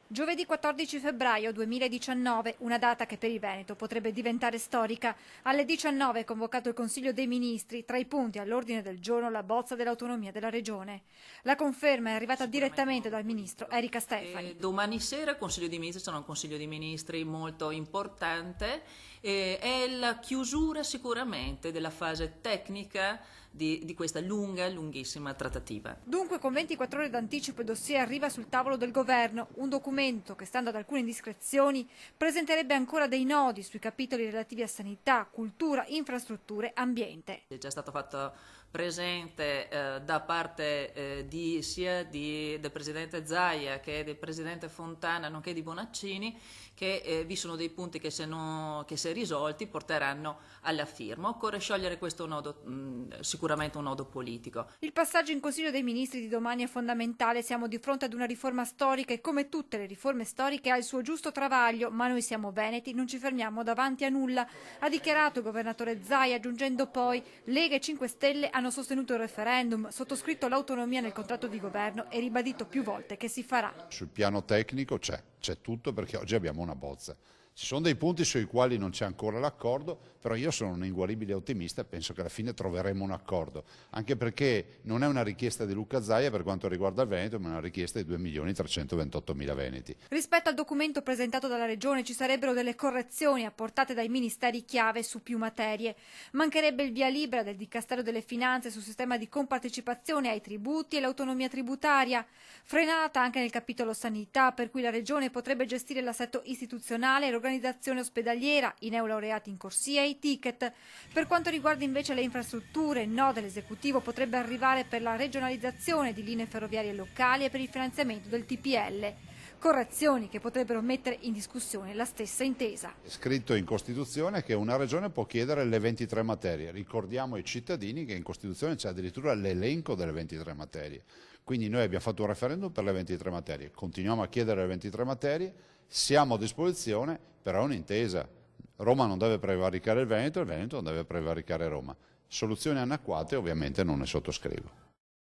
Giovedì 14 febbraio 2019, una data che per il Veneto potrebbe diventare storica. Alle 19 è convocato il Consiglio dei Ministri, tra i punti all'ordine del giorno la bozza dell'autonomia della Regione. La conferma è arrivata direttamente dal Ministro Erika Stefani. Domani sera il Consiglio dei Ministri sarà un Consiglio dei Ministri molto importante, è la chiusura sicuramente della fase tecnica di questa lunghissima trattativa. Dunque con 24 ore d'anticipo il dossier arriva sul tavolo del governo, un documento che, stando ad alcune indiscrezioni, presenterebbe ancora dei nodi sui capitoli relativi a sanità, cultura, infrastrutture, ambiente. È già stato fatto presente da parte sia del Presidente Zaia che del Presidente Fontana, nonché di Bonaccini, che vi sono dei punti che se risolti porteranno alla firma. Occorre sciogliere questo nodo, sicuramente un nodo politico. Il passaggio in Consiglio dei Ministri di domani è fondamentale, siamo di fronte ad una riforma storica e come tutte le riforme storiche ha il suo giusto travaglio, ma noi siamo veneti, non ci fermiamo davanti a nulla, ha dichiarato il governatore Zaia, aggiungendo poi: Lega e 5 Stelle hanno sostenuto il referendum, sottoscritto l'autonomia nel contratto di governo e ribadito più volte che si farà. Sul piano tecnico c'è tutto, perché oggi abbiamo una bozza. Ci sono dei punti sui quali non c'è ancora l'accordo, però io sono un inguaribile ottimista e penso che alla fine troveremo un accordo, anche perché non è una richiesta di Luca Zaia per quanto riguarda il Veneto, ma è una richiesta di 2.328.000 veneti. Rispetto al documento presentato dalla Regione ci sarebbero delle correzioni apportate dai ministeri chiave su più materie. Mancherebbe il via libera del Dicastero delle Finanze sul sistema di compartecipazione ai tributi e l'autonomia tributaria, frenata anche nel capitolo sanità, per cui la Regione potrebbe gestire l'assetto istituzionale e l'organizzazione ospedaliera, i neolaureati in corsia e i ticket. Per quanto riguarda invece le infrastrutture, il no dell'esecutivo potrebbe arrivare per la regionalizzazione di linee ferroviarie locali e per il finanziamento del TPL. Correzioni che potrebbero mettere in discussione la stessa intesa. È scritto in Costituzione che una regione può chiedere le 23 materie. Ricordiamo ai cittadini che in Costituzione c'è addirittura l'elenco delle 23 materie. Quindi noi abbiamo fatto un referendum per le 23 materie, continuiamo a chiedere le 23 materie, siamo a disposizione, però è un'intesa. Roma non deve prevaricare il Veneto non deve prevaricare Roma. Soluzioni anacquate ovviamente non ne sottoscrivo.